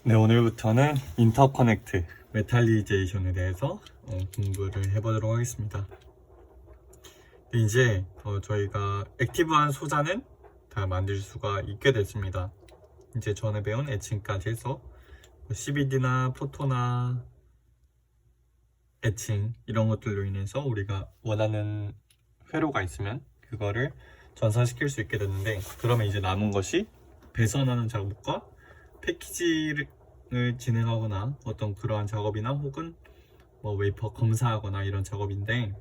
네, 오늘부터는 인터커넥트, 메탈리제이션에 대해서 공부를 해보도록 하겠습니다. 이제 저희가 액티브한 소자는 다 만들 수가 있게 됐습니다. 이제 전에 배운 애칭까지 해서 CBD나 포토나 애칭 이런 것들로 인해서 우리가 원하는 회로가 있으면 그거를 전산시킬 수 있게 됐는데, 그러면 이제 남은 것이 배선하는 작업과 패키지를 진행하거나 어떤 그러한 작업이나 혹은 웨이퍼 검사하거나 이런 작업인데,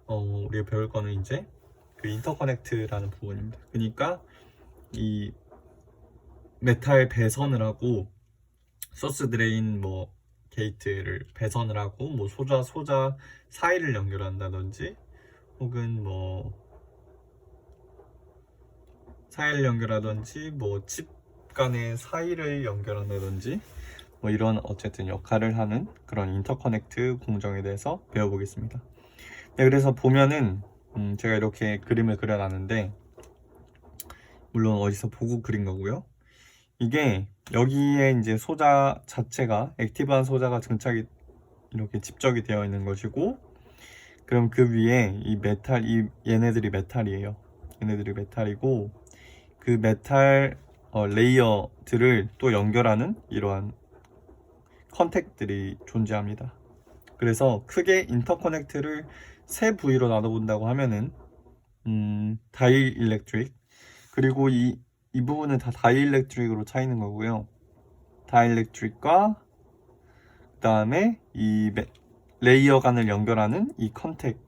우리가 배울 거는 이제 그 인터커넥트라는 부분입니다. 그러니까 이 메탈 배선을 하고 소스 드레인 게이트를 배선을 하고 소자 사이를 연결한다든지 혹은 사이를 연결하든지 칩 간의 사이를 연결한다든지 이런 어쨌든 역할을 하는 그런 인터커넥트 공정에 대해서 배워보겠습니다. 네, 그래서 보면은 제가 이렇게 그림을 그려놨는데, 물론 어디서 보고 그린 거고요. 이게 여기에 이제 소자 자체가 액티브한 소자가 증착이 이렇게 집적이 되어 있는 것이고, 그럼 그 위에 이 메탈, 얘네들이 메탈이에요. 얘네들이 메탈이고, 그 메탈 레이어들을 또 연결하는 이러한 컨택들이 존재합니다. 그래서 크게 인터커넥트를 세 부위로 나눠본다고 하면은 다이일렉트릭, 그리고 이 부분은 다 다이일렉트릭으로 차이는 거고요. 다이일렉트릭과 그 다음에 이 레이어 간을 연결하는 이 컨택은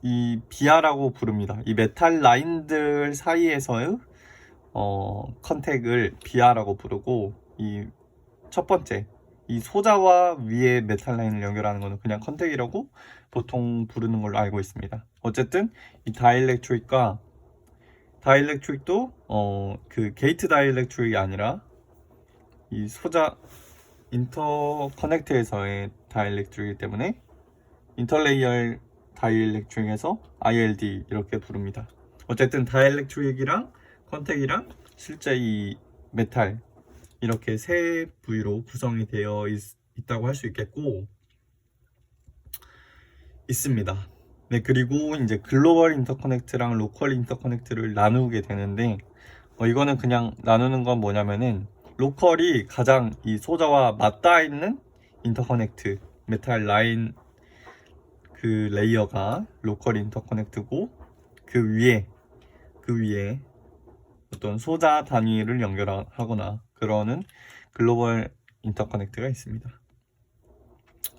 이 비아라고 부릅니다. 이 메탈 라인들 사이에서의 컨택을 비아라고 부르고, 이 첫 번째 이 소자와 위에 메탈 라인을 연결하는 거는 그냥 컨택이라고 보통 부르는 걸로 알고 있습니다. 어쨌든 이 다이일렉트릭도 그 게이트 다이일렉트릭이 아니라 이 소자 인터커넥트에서의 다이일렉트릭이기 때문에 인터레이어 다이일렉트릭에서 ILD 이렇게 부릅니다. 어쨌든 다이일렉트릭이랑 컨택이랑 실제 이 메탈, 이렇게 세 부위로 구성이 되어 있다고 할 수 있습니다. 네, 그리고 이제 글로벌 인터커넥트랑 로컬 인터커넥트를 나누게 되는데, 이거는 그냥 나누는 건 뭐냐면은, 로컬이 가장 이 소자와 맞닿아 있는 인터커넥트, 메탈 라인 그 레이어가 로컬 인터커넥트고, 그 위에 어떤 소자 단위를 연결하거나 그러는 글로벌 인터커넥트가 있습니다.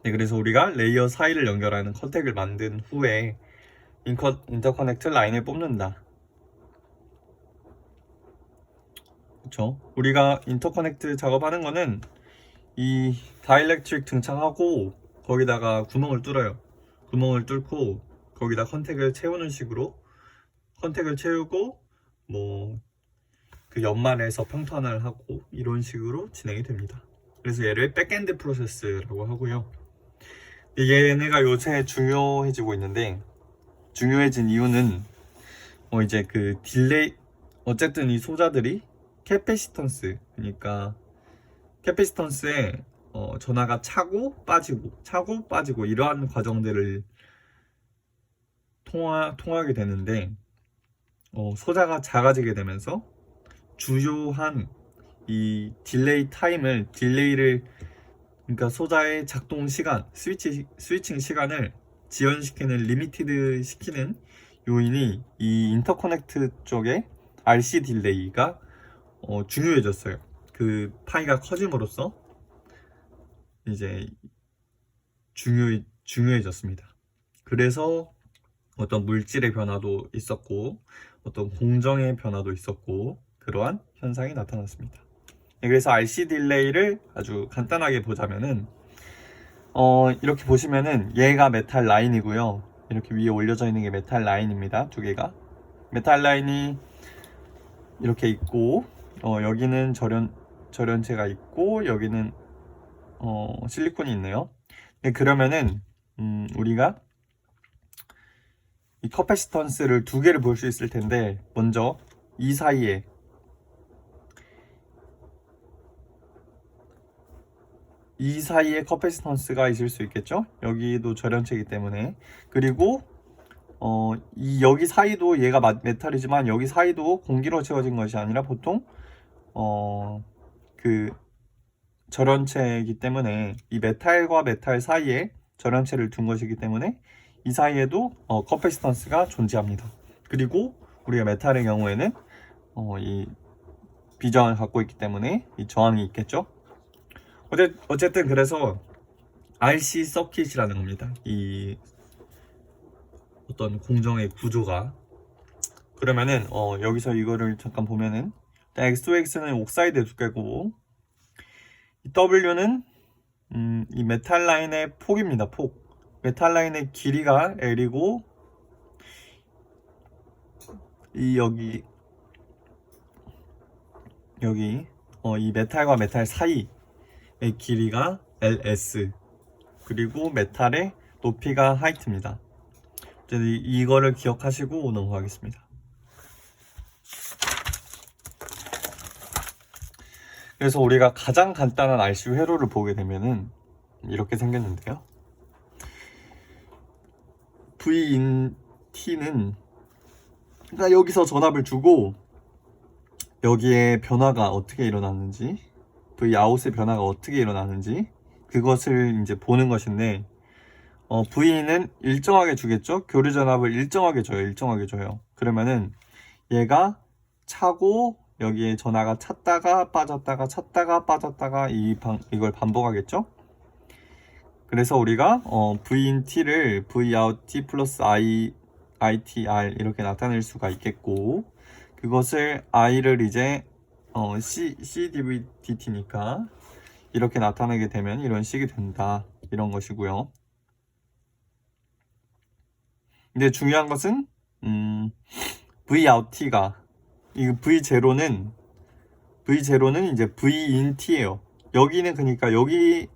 네, 그래서 우리가 레이어 사이를 연결하는 컨택을 만든 후에 인터커넥트 라인을 뽑는다. 그쵸? 우리가 인터커넥트 작업하는 거는 이 다이일렉트릭 등창하고 거기다가 구멍을 뚫어요. 구멍을 뚫고 거기다 컨택을 채우는 식으로, 컨택을 채우고 그 연말에서 평탄을 하고 이런 식으로 진행이 됩니다. 그래서 얘를 백엔드 프로세스라고 하고요. 얘네가 요새 중요해지고 있는데, 중요해진 이유는 이제 그 딜레이, 어쨌든 이 소자들이 그러니까 캐패시턴스에 전하가 차고 빠지고 이러한 과정들을 통하게 되는데, 소자가 작아지게 되면서 주요한 이 딜레이를, 그러니까 소자의 작동 시간, 스위칭 시간을 지연시키는, 리미티드 시키는 요인이 이 인터커넥트 쪽에 RC 딜레이가 중요해졌어요. 그 파이가 커짐으로써 이제 중요해졌습니다. 그래서 어떤 물질의 변화도 있었고 어떤 공정의 변화도 있었고 그러한 현상이 나타났습니다. 그래서 RC 딜레이를 아주 간단하게 보자면은 이렇게 보시면은 얘가 메탈 라인이고요. 이렇게 위에 올려져 있는 게 메탈 라인입니다. 두 개가 메탈 라인이 이렇게 있고, 여기는 절연체가 있고 여기는 실리콘이 있네요. 네, 그러면은 우리가 이 커패시턴스를 두 개를 볼 수 있을 텐데, 먼저 이 사이에 이 사이에 커패시턴스가 있을 수 있겠죠. 여기도 절연체이기 때문에. 그리고 여기 사이도 얘가 메탈이지만 여기 사이도 공기로 채워진 것이 아니라 보통 그 절연체이기 때문에 이 메탈과 메탈 사이에 절연체를 둔 것이기 때문에 이 사이에도 커패시턴스가 존재합니다. 그리고 우리가 메탈의 경우에는 이 비저항을 갖고 있기 때문에 이 저항이 있겠죠. 어쨌든 그래서 RC 서킷이라는 겁니다. 이 어떤 공정의 구조가. 그러면은 여기서 이거를 잠깐 보면은 X2X는 옥사이드 두께고 이 W는 이 메탈 라인의 폭입니다. 폭. 메탈 라인의 길이가 L이고 이 여기 이 메탈과 메탈 사이의 길이가 LS, 그리고 메탈의 높이가 하이트입니다. 이거를 기억하시고 넘어가겠습니다. 그래서 우리가 가장 간단한 RC 회로를 보게 되면은 이렇게 생겼는데요. V in T는 그러니까 여기서 전압을 주고 여기에 변화가 어떻게 일어나는지, V out의 변화가 어떻게 일어나는지 그것을 이제 보는 것인데, V는 일정하게 주겠죠. 교류 전압을 일정하게 줘요. 그러면은 얘가 차고 여기에 전하가 찼다가 빠졌다가 찼다가 빠졌다가 이걸 반복하겠죠. 그래서 우리가 V in T를 V out T 플러스 ITR 이렇게 나타낼 수가 있겠고, 그것을 I를 이제 CdVdt니까 이렇게 나타내게 되면 이런 식이 된다, 이런 것이고요. 근데 중요한 것은 VOut가 이 V0는 이제 V in T예요. 여기는 그러니까 여기의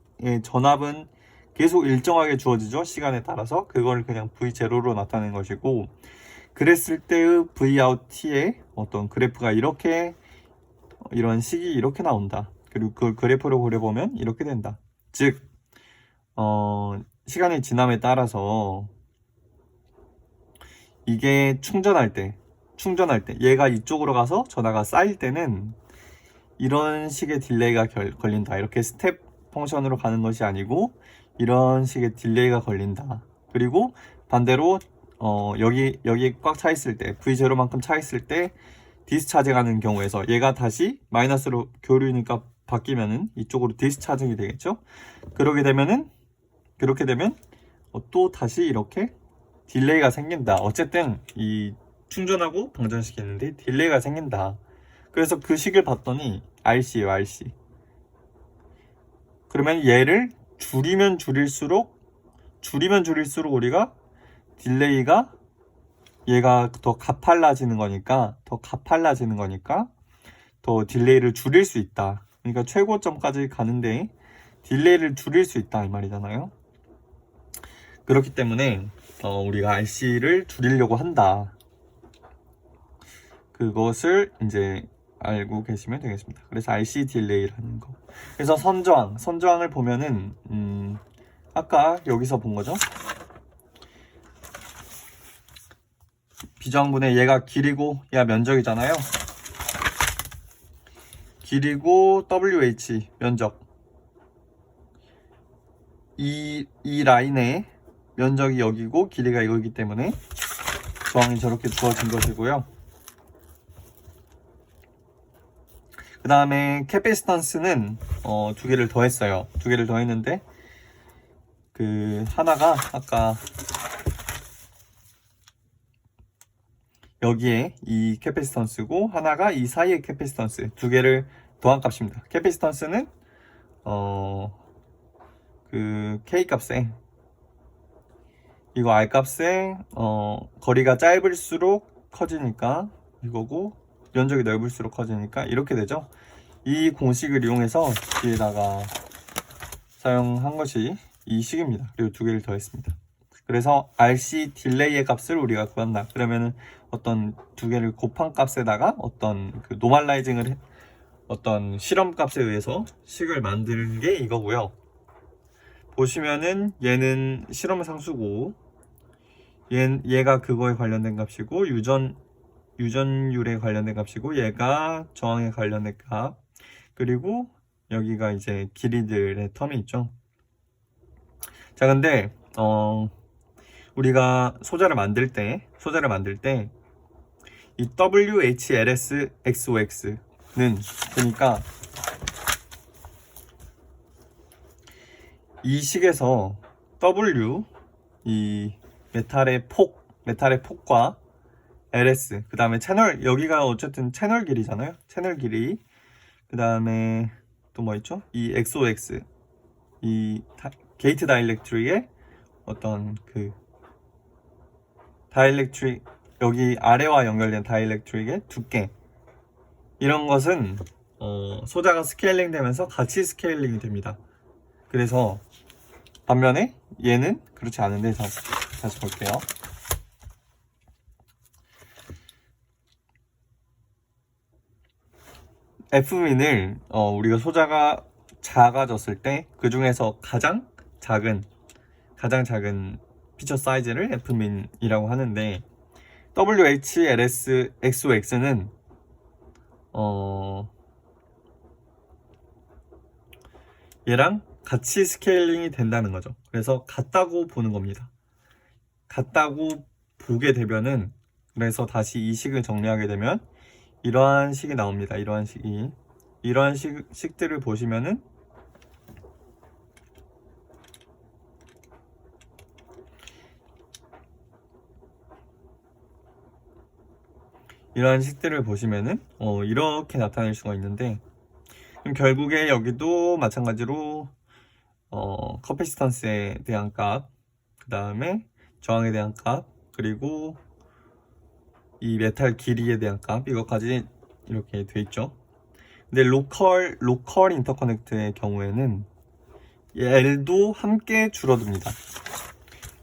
전압은 계속 일정하게 주어지죠. 시간에 따라서. 그걸 그냥 V0로 나타낸 것이고, 그랬을 때의 VOut의 어떤 그래프가 이런 식이 이렇게 나온다. 그리고 그 그래프를 그려보면 이렇게 된다. 즉 시간의 지남에 따라서 이게 충전할 때 얘가 이쪽으로 가서 전하가 쌓일 때는 이런 식의 딜레이가 걸린다. 이렇게 스텝 펑션으로 가는 것이 아니고 이런 식의 딜레이가 걸린다. 그리고 반대로 여기 꽉 차 있을 때, V0만큼 차 있을 때 디스차징 하는 경우에서 얘가 다시 마이너스로 교류니까 바뀌면은 이쪽으로 디스차징이 되겠죠. 그렇게 되면 또 다시 이렇게 딜레이가 생긴다. 어쨌든 이 충전하고 방전시키는데 딜레이가 생긴다. 그래서 그 식을 봤더니 RC예요, RC. 그러면 얘를 줄이면 줄일수록 우리가 딜레이가 얘가 더 가팔라지는 거니까 더 딜레이를 줄일 수 있다. 그러니까 최고점까지 가는데 딜레이를 줄일 수 있다, 이 말이잖아요. 그렇기 때문에 우리가 RC를 줄이려고 한다. 그것을 이제 알고 계시면 되겠습니다. 그래서 RC 딜레이라는 거. 그래서 선저항을 보면은 아까 여기서 본 거죠. 비저항분의 얘가 길이고 얘가 면적이잖아요. 길이고 WH 면적. 이 라인의 면적이 여기고 길이가 이거이기 때문에 저항이 저렇게 주어진 것이고요. 그 다음에 캐패시턴스는 두 개를 더했어요. 두 개를 더했는데 그 하나가 아까 여기에 이 캐패시턴스고 하나가 이 사이의 캐패시턴스, 두 개를 더한 값입니다. 캐패시턴스는 그 K 값에 이거 R 값에 거리가 짧을수록 커지니까 이거고 면적이 넓을수록 커지니까 이렇게 되죠. 이 공식을 이용해서 뒤에다가 사용한 것이 이 식입니다. 그리고 두 개를 더했습니다. 그래서 RC 딜레이의 값을 우리가 구한다. 그러면은 어떤 두 개를 곱한 값에다가 어떤 노멀라이징을 어떤 실험 값에 의해서 식을 만드는 게 이거고요. 보시면은 얘는 실험 상수고 얘가 그거에 관련된 값이고 유전율에 관련된 값이고 얘가 저항에 관련된 값, 그리고 여기가 이제 길이들의 텀이 있죠. 자, 근데 우리가 소자를 만들 때 이 WHLS XOX는 그러니까 이 식에서 W, 이 메탈의 폭과 LS, 그 다음에 채널, 여기가 어쨌든 채널 길이잖아요. 채널 길이, 그 다음에 또 뭐 있죠? 이 XOX, 이 게이트 다이렉트릭의 어떤 그 다이렉트릭, 여기 아래와 연결된 다이렉트릭의 두께, 이런 것은 소자가 스케일링 되면서 같이 스케일링이 됩니다. 그래서 반면에 얘는 그렇지 않은데, 다시 볼게요. F민을 우리가 소자가 작아졌을 때 그 중에서 가장 작은 피처 사이즈를 F민이라고 하는데, WHLS XOX는 얘랑 같이 스케일링이 된다는 거죠. 그래서 같다고 보는 겁니다. 같다고 보게 되면은, 그래서 다시 이 식을 정리하게 되면 이러한 식이 나옵니다. 이러한 식들을 보시면은 이렇게 나타낼 수가 있는데, 그럼 결국에 여기도 마찬가지로 커패시턴스에 대한 값, 그 다음에 저항에 대한 값, 그리고 이 메탈 길이에 대한 값, 이것까지 이렇게 돼 있죠. 근데 로컬 인터커넥트의 경우에는 L도 함께 줄어듭니다.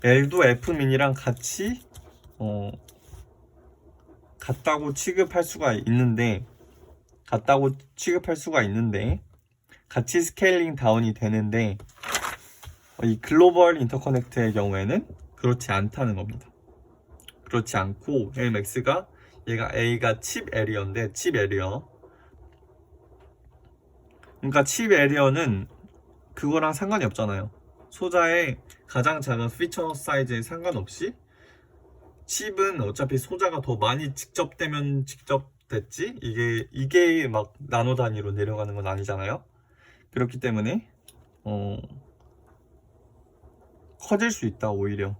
L도 F민이랑 같이 같다고 취급할 수가 있는데 같이 스케일링 다운이 되는데, 이 글로벌 인터커넥트의 경우에는 그렇지 않다는 겁니다. 그렇지 않고 Lmax가 A가 칩 에리어인데, 그러니까 칩 에리어는 그거랑 상관이 없잖아요. 소자의 가장 작은 피처 사이즈에 상관없이 칩은 어차피 소자가 더 많이 직접되면 직접됐지, 이게 막 나노 단위로 내려가는 건 아니잖아요. 그렇기 때문에 커질 수 있다, 오히려.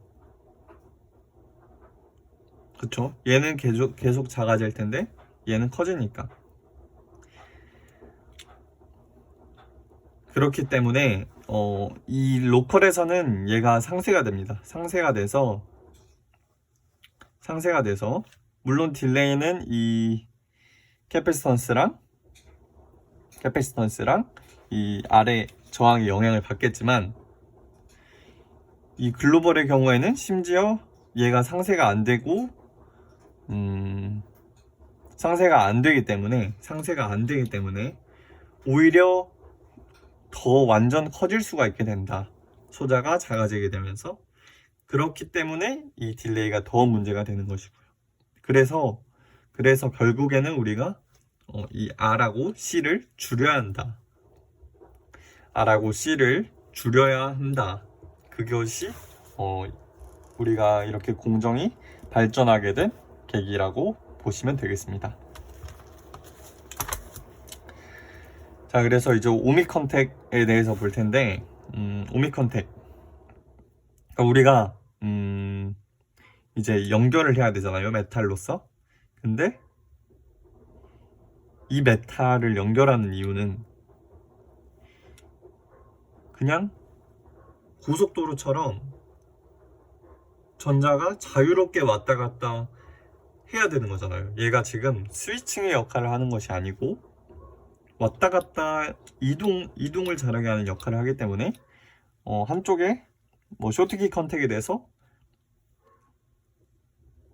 그쵸? 얘는 계속 작아질 텐데 얘는 커지니까. 그렇기 때문에 이 로컬에서는 얘가 상쇄가 됩니다. 상쇄가 돼서 물론 딜레이는 이 캐패시턴스랑 이 아래 저항의 영향을 받겠지만, 이 글로벌의 경우에는 심지어 얘가 상쇄가 안 되기 때문에 오히려 더 완전 커질 수가 있게 된다. 소자가 작아지게 되면서. 그렇기 때문에 이 딜레이가 더 문제가 되는 것이고요. 그래서 결국에는 우리가 이 R하고 C를 줄여야 한다. 그것이 우리가 이렇게 공정이 발전하게 된 계기라고 보시면 되겠습니다. 자, 그래서 이제 오믹 컨택에 대해서 볼 텐데, 오믹 컨택, 그러니까 우리가 이제 연결을 해야 되잖아요, 메탈로서. 근데 이 메탈을 연결하는 이유는 그냥 고속도로처럼 전자가 자유롭게 왔다 갔다 해야 되는 거잖아요. 얘가 지금 스위칭의 역할을 하는 것이 아니고 왔다 갔다 이동을 잘하게 하는 역할을 하기 때문에 한쪽에 쇼트키 컨택이 돼서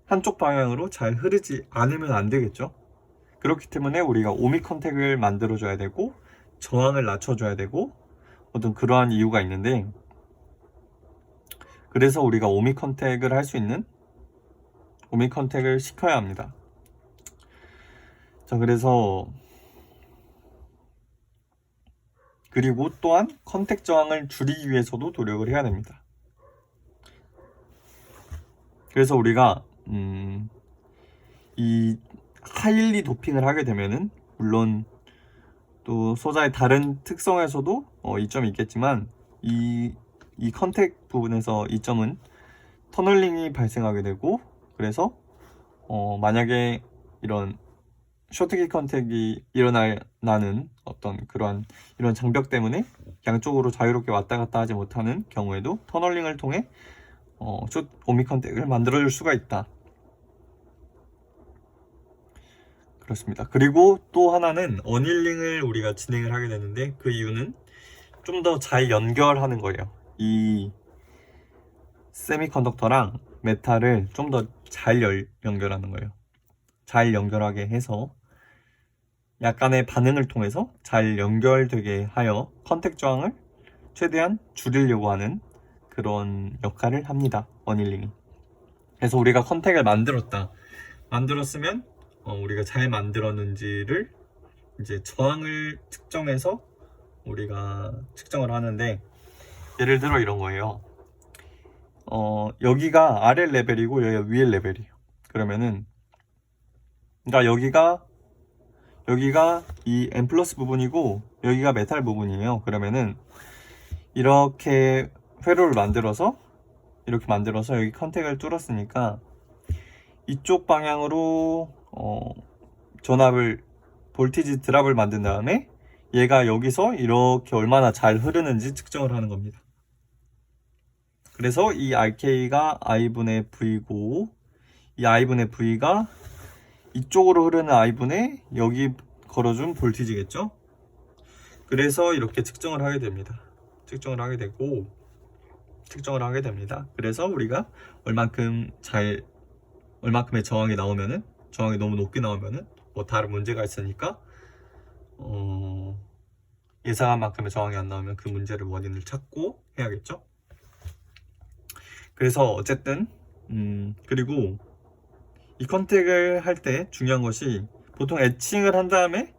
한쪽 방향으로 잘 흐르지 않으면 안 되겠죠. 그렇기 때문에 우리가 오믹 컨택을 만들어줘야 되고 저항을 낮춰줘야 되고 어떤 그러한 이유가 있는데, 그래서 우리가 오미 컨택을 할 수 있는 오미 컨택을 시켜야 합니다. 자, 그래서 그리고 또한 컨택 저항을 줄이기 위해서도 노력을 해야 됩니다. 그래서 우리가 이 하일리 도핑을 하게 되면은 물론 또 소자의 다른 특성에서도 이점이 있겠지만 이 컨택 부분에서 이점은 터널링이 발생하게 되고, 그래서 만약에 이런 쇼트키 컨택이 일어나는 어떤 그러한 이런 장벽 때문에 양쪽으로 자유롭게 왔다 갔다 하지 못하는 경우에도 터널링을 통해 오미 컨택을 만들어줄 수가 있다. 그렇습니다. 그리고 또 하나는 어닐링을 우리가 진행을 하게 되는데, 그 이유는 좀 더 잘 연결하는 거예요. 이 세미컨덕터랑 메탈을 좀 더 잘 연결하는 거예요. 잘 연결하게 해서 약간의 반응을 통해서 잘 연결되게 하여 컨택 저항을 최대한 줄이려고 하는 그런 역할을 합니다. 어닐링이. 그래서 우리가 컨택을 만들었으면 우리가 잘 만들었는지를 이제 저항을 측정해서 우리가 측정을 하는데, 예를 들어 이런 거예요. 여기가 아래 레벨이고 여기가 위에 레벨이에요. 그러면은 그러니까 여기가 이 M 플러스 부분이고 여기가 메탈 부분이에요. 그러면은 이렇게 회로를 만들어서 여기 컨택을 뚫었으니까 이쪽 방향으로 볼티지 드랍을 만든 다음에 얘가 여기서 이렇게 얼마나 잘 흐르는지 측정을 하는 겁니다. 그래서 이 RK가 I분의 V고, 이 I분의 V가 이쪽으로 흐르는 I분의 여기 걸어준 볼티지겠죠? 그래서 이렇게 측정을 하게 됩니다. 측정을 하게 됩니다. 그래서 우리가 얼만큼의 저항이 나오면은, 저항이 너무 높게 나오면은 뭐 다른 문제가 있으니까 예상한 만큼의 저항이 안 나오면 그 문제를 원인을 찾고 해야겠죠. 그래서 어쨌든 그리고 이 컨택을 할 때 중요한 것이, 보통 애칭을 한 다음에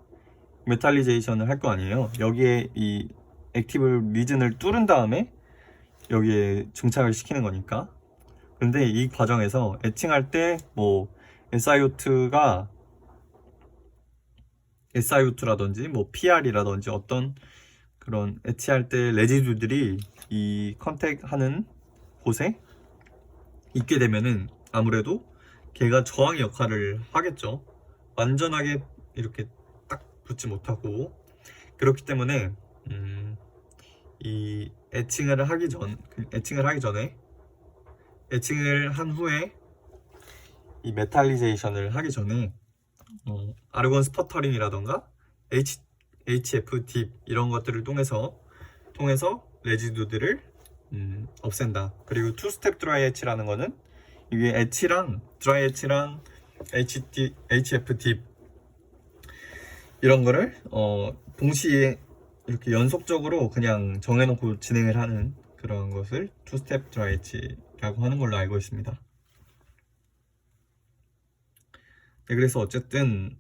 메탈리제이션을 할 거 아니에요. 여기에 이 액티브 리즌을 뚫은 다음에 여기에 증착을 시키는 거니까. 근데 이 과정에서 애칭할 때 뭐 SiO2라든지 뭐 PR이라든지 어떤 그런 애치할 때 레지두들이 이 컨택하는 곳에 있게 되면은 아무래도 걔가 저항의 역할을 하겠죠. 완전하게 이렇게 딱 붙지 못하고. 그렇기 때문에 이 애칭을 하기 전에 한 후에 이 메탈리제이션을 하기 전에 아르곤 스퍼터링이라던가 HF 딥 이런 것들을 통해서 레지두들을 없앤다. 그리고 투스텝 드라이 애치라는 거는 이게 애치랑 드라이 애치랑 HF 딥 이런 거를 동시에 이렇게 연속적으로 그냥 정해놓고 진행을 하는 그런 것을 투스텝 드라이 애치라고 하는 걸로 알고 있습니다. 네, 그래서 어쨌든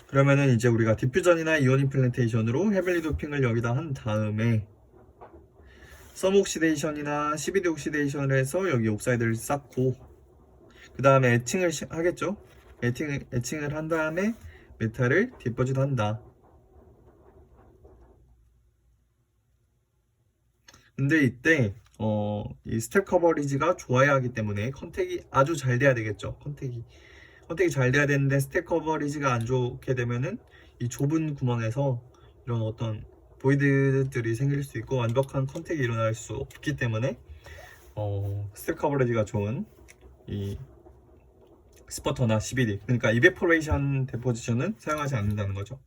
그러면은 이제 우리가 디퓨전이나 이온 임플란테이션으로 헤빌리 도핑을 여기다 한 다음에 썸 옥시데이션이나 CVD 옥시데이션을 해서 여기 옥사이드를 쌓고, 그 다음에 애칭을 하겠죠. 애칭을 한 다음에 메탈을 디포짓 한다. 근데 이때 이 스텝 커버리지가 좋아야 하기 때문에 컨택이 아주 잘 돼야 되겠죠. 컨택이 잘 돼야 되는데 스텝 커버리지가 안 좋게 되면은 이 좁은 구멍에서 이런 어떤 보이드들이 생길 수 있고 완벽한 컨택이 일어날 수 없기 때문에 스텝 커버리지가 좋은 이 스퍼터나 CVD, 그러니까 이베포레이션 데포지션은 사용하지 않는다는 거죠.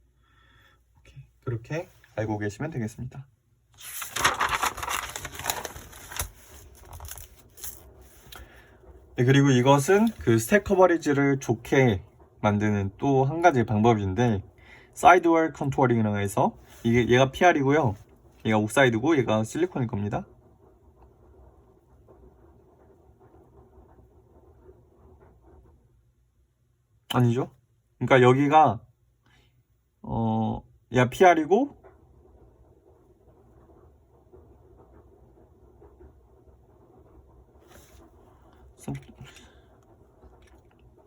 그렇게 알고 계시면 되겠습니다. 네, 그리고 이것은 그 스텝 커버리지를 좋게 만드는 또 한 가지 방법인데, 사이드월 컨투어링이라고 해서 얘가 PR이고요. 얘가 옥사이드고 얘가 실리콘일 겁니다. 아니죠? 그러니까 여기가 얘가 PR이고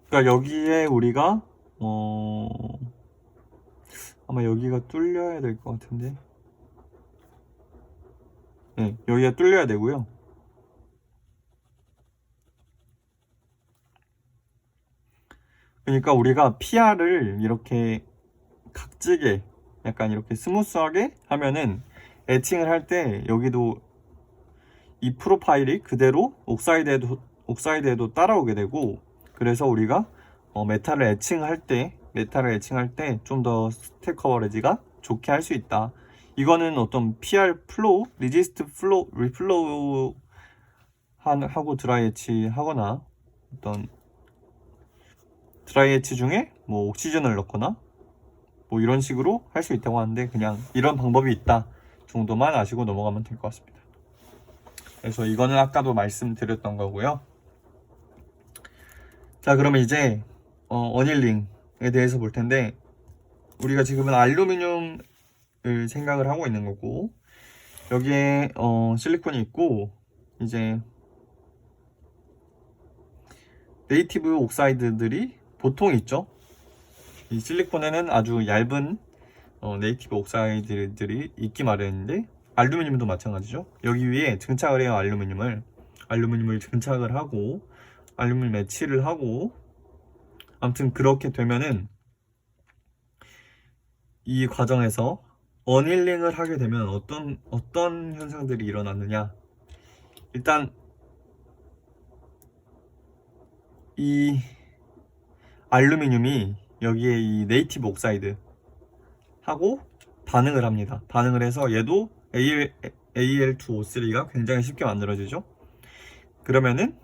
그러니까 여기에 우리가 아마 여기가 뚫려야 될 것 같은데, 네, 여기가 뚫려야 되고요. 그러니까 우리가 PR을 이렇게 각지게 약간 이렇게 스무스하게 하면은 에칭을 할 때 여기도 이 프로파일이 그대로 옥사이드에도 따라오게 되고, 그래서 우리가 메탈을 에칭할 때 좀 더 스택 커버리지가 좋게 할 수 있다. 이거는 어떤 PR 플로우, 리지스트 플로우, 리플로우 하고 드라이 에치 하거나 어떤 드라이 에치 중에 뭐 옥시전을 넣거나 뭐 이런 식으로 할 수 있다고 하는데, 그냥 이런 방법이 있다 정도만 아시고 넘어가면 될 것 같습니다. 그래서 이거는 아까도 말씀드렸던 거고요. 자, 그러면 이제 어닐링에 대해서 볼 텐데, 우리가 지금은 알루미늄을 생각을 하고 있는 거고, 여기에 실리콘이 있고, 이제 네이티브 옥사이드들이 보통 있죠. 이 실리콘에는 아주 얇은 네이티브 옥사이드들이 있기 마련인데, 알루미늄도 마찬가지죠. 여기 위에 증착을 해요. 알루미늄을 증착을 하고 알루미늄 매치를 하고, 아무튼 그렇게 되면은 이 과정에서 어닐링을 하게 되면 어떤 현상들이 일어나느냐. 일단 이 알루미늄이 여기에 이 네이티브 옥사이드 하고 반응을 합니다. 반응을 해서 얘도 Al2O3가 굉장히 쉽게 만들어지죠. 그러면은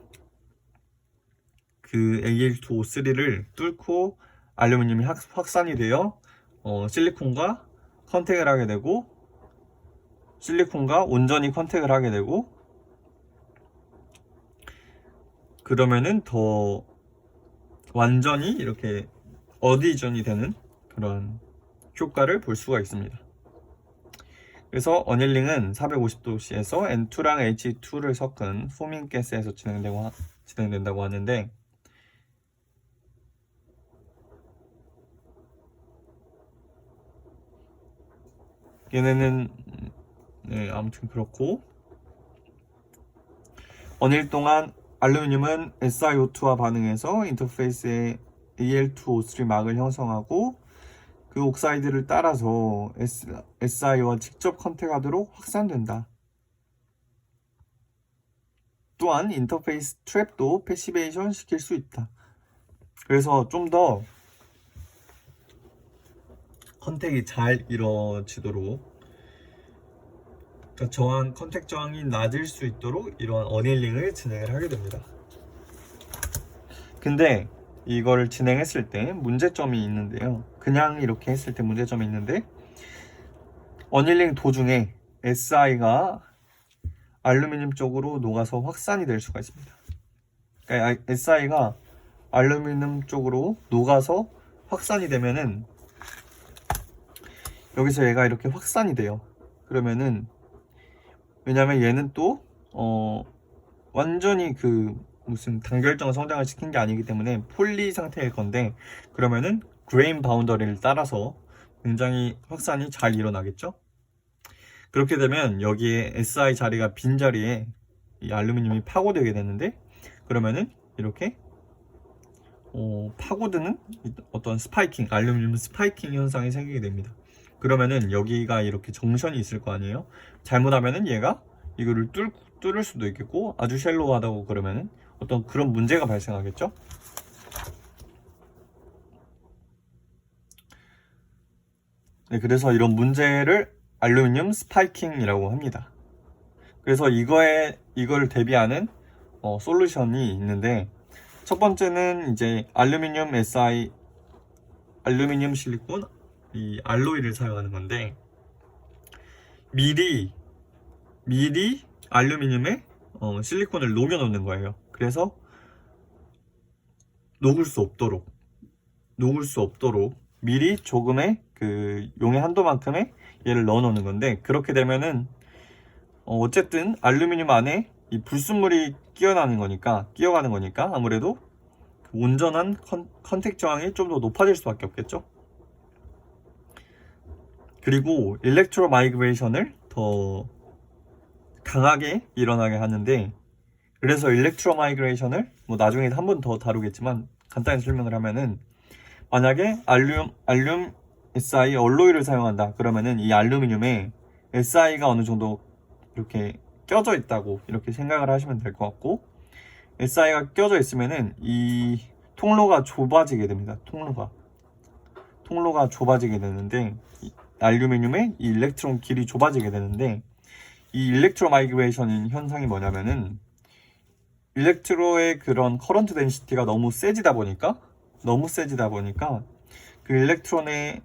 그 Al2O3를 뚫고 알루미늄이 확산이 되어 실리콘과 컨택을 하게 되고, 실리콘과 온전히 컨택을 하게 되고, 그러면은 더 완전히 이렇게 어디전이 되는 그런 효과를 볼 수가 있습니다. 그래서 어닐링은 450도씨에서 N2랑 H2를 섞은 포밍 가스에서 진행된다고 하는데, 얘네는 네, 아무튼 그렇고, 어닐 동안 알루미늄은 SiO2와 반응해서 인터페이스에 Al2O3 막을 형성하고, 그 옥사이드를 따라서 Si와 직접 컨택하도록 확산된다. 또한 인터페이스 트랩도 패시베이션 시킬 수 있다. 그래서 좀 더 컨택이 잘 이루어지도록, 그러니까 컨택 저항이 낮을 수 있도록 이러한 어닐링을 진행을 하게 됩니다. 근데 이걸 진행했을 때 문제점이 있는데요. 그냥 이렇게 했을 때 문제점이 있는데, 어닐링 도중에 Si가 알루미늄 쪽으로 녹아서 확산이 될 수가 있습니다. 그러니까 Si가 알루미늄 쪽으로 녹아서 확산이 되면은, 여기서 얘가 이렇게 확산이 돼요. 그러면은, 왜냐면 얘는 또 완전히 그 무슨 단결정 성장을 시킨 게 아니기 때문에 폴리 상태일 건데, 그러면은 그레인 바운더리를 따라서 굉장히 확산이 잘 일어나겠죠. 그렇게 되면 여기에 Si 자리가 빈 자리에 이 알루미늄이 파고들게 되는데, 그러면은 이렇게 파고드는 어떤 스파이킹, 알루미늄 스파이킹 현상이 생기게 됩니다. 그러면은 여기가 이렇게 정션이 있을 거 아니에요. 잘못하면은 얘가 이거를 뚫을 수도 있겠고, 아주 쉘로우하다고 그러면은 어떤 그런 문제가 발생하겠죠. 네, 그래서 이런 문제를 알루미늄 스파이킹이라고 합니다. 그래서 이걸 대비하는 솔루션이 있는데, 첫 번째는 이제 알루미늄 Si, 알루미늄 실리콘 이 알로이를 사용하는 건데, 미리 알루미늄에 실리콘을 녹여 놓는 거예요. 그래서 녹을 수 없도록 미리 조금의 그 용의 한도만큼의 얘를 넣어 놓는 건데, 그렇게 되면은 어쨌든 알루미늄 안에 이 불순물이 끼어가는 거니까 아무래도 그 온전한 컨택 저항이 좀 더 높아질 수밖에 없겠죠. 그리고 일렉트로 마이그레이션을 더 강하게 일어나게 하는데, 그래서 일렉트로 마이그레이션을 뭐 나중에 한 번 더 다루겠지만 간단히 설명을 하면은, 만약에 알륨 Si 얼로이를 사용한다 그러면은 이 알루미늄에 Si가 어느 정도 이렇게 껴져 있다고 이렇게 생각을 하시면 될 것 같고, SI가 껴져 있으면은 이 통로가 좁아지게 됩니다. 통로가 좁아지게 되는데, 알루미늄의 이 일렉트론 길이 좁아지게 되는데, 이 일렉트로 마이그레이션 현상이 뭐냐면은, 일렉트로의 그런 커런트 덴시티가 너무 세지다 보니까 그 일렉트론의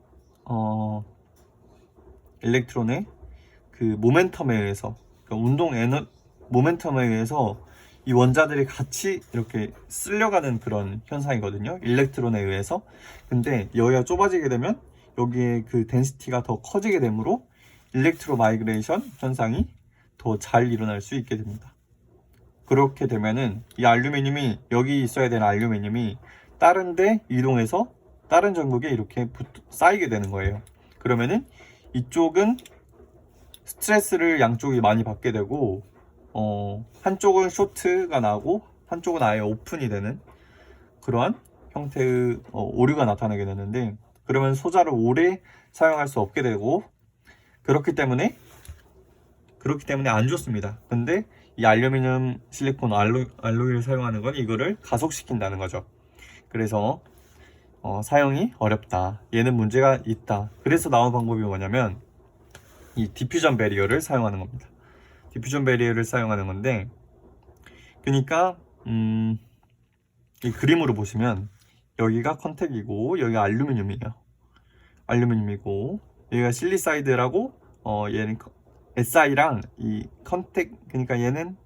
그 모멘텀에 의해서, 그러니까 모멘텀에 의해서 이 원자들이 같이 이렇게 쓸려가는 그런 현상이거든요. 일렉트론에 의해서. 근데 여기가 좁아지게 되면 여기에 그 덴시티가 더 커지게 되므로 일렉트로 마이그레이션 현상이 더 잘 일어날 수 있게 됩니다. 그렇게 되면은 이 알루미늄이, 여기 있어야 되는 알루미늄이 다른 데 이동해서 다른 전극에 이렇게 쌓이게 되는 거예요. 그러면은 이쪽은 스트레스를 양쪽이 많이 받게 되고, 한쪽은 쇼트가 나고 한쪽은 아예 오픈이 되는 그러한 형태의 오류가 나타나게 되는데, 그러면 소자를 오래 사용할 수 없게 되고, 그렇기 때문에 안 좋습니다. 근데 이 알루미늄 실리콘 알로이를 사용하는 건 이거를 가속시킨다는 거죠. 그래서 사용이 어렵다, 얘는 문제가 있다. 그래서 나온 방법이 뭐냐면 이 디퓨전 배리어를 사용하는 겁니다. 디퓨전 배리어를 사용하는 건데, 그러니까 이 그림으로 보시면 여기가 컨택이고 여기가 알루미늄이고 여기가 실리사이드라고, 얘는 SI랑 이 컨택, 그러니까 얘는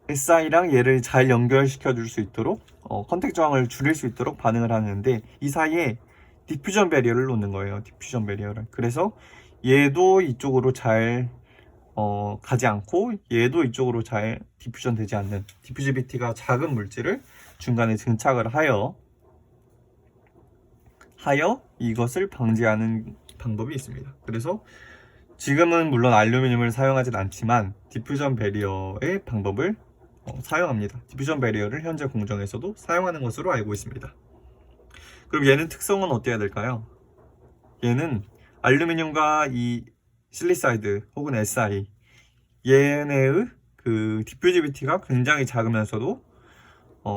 SI랑 얘를 잘 연결시켜 줄 수 있도록 컨택 저항을 줄일 수 있도록 반응을 하는데, 이 사이에 디퓨전 배리어를 놓는 거예요. 디퓨전 배리어를. 그래서 얘도 이쪽으로 잘 가지 않고 얘도 이쪽으로 잘 디퓨전 되지 않는, 디퓨지비티가 작은 물질을 중간에 증착을 하여 이것을 방지하는 방법이 있습니다. 그래서 지금은 물론 알루미늄을 사용하진 않지만 디퓨전 배리어의 방법을 사용합니다. 디퓨전 배리어를 현재 공정에서도 사용하는 것으로 알고 있습니다. 그럼 얘는 특성은 어때야 될까요? 얘는 알루미늄과 이 실리사이드 혹은 SI, 얘네의 그 디퓨지비티가 굉장히 작으면서도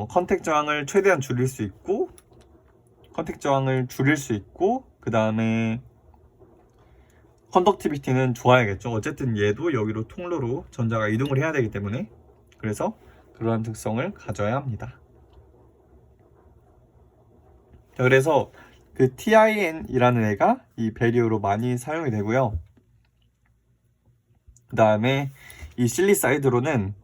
컨택 저항을 최대한 줄일 수 있고, 그 다음에 컨덕티비티는 좋아야겠죠. 어쨌든 얘도 여기로 통로로 전자가 이동을 해야 되기 때문에, 그래서 그러한 특성을 가져야 합니다. 자, 그래서 그 TIN이라는 애가 이 배리어로 많이 사용이 되고요. 그 다음에 이 실리사이드로는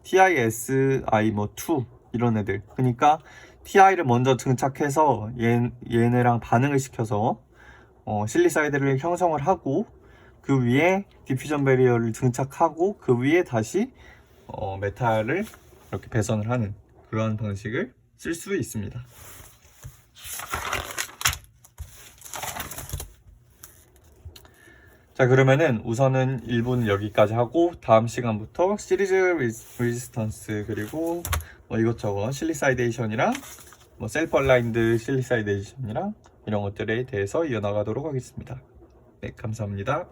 TISI 뭐 2 이런 애들, 그러니까 TI를 먼저 증착해서 얘네랑 반응을 시켜서 실리사이드를 형성을 하고, 그 위에 디퓨전 배리어를 증착하고, 그 위에 다시 메탈을 이렇게 배선을 하는 그런 방식을 쓸 수 있습니다. 자, 그러면은 우선은 1부는 여기까지 하고, 다음 시간부터 시리즈 레지스턴스 그리고 뭐 이것저것 실리사이데이션이랑 뭐 셀프 얼라인드 실리사이데이션이랑 이런 것들에 대해서 이어나가도록 하겠습니다. 네, 감사합니다.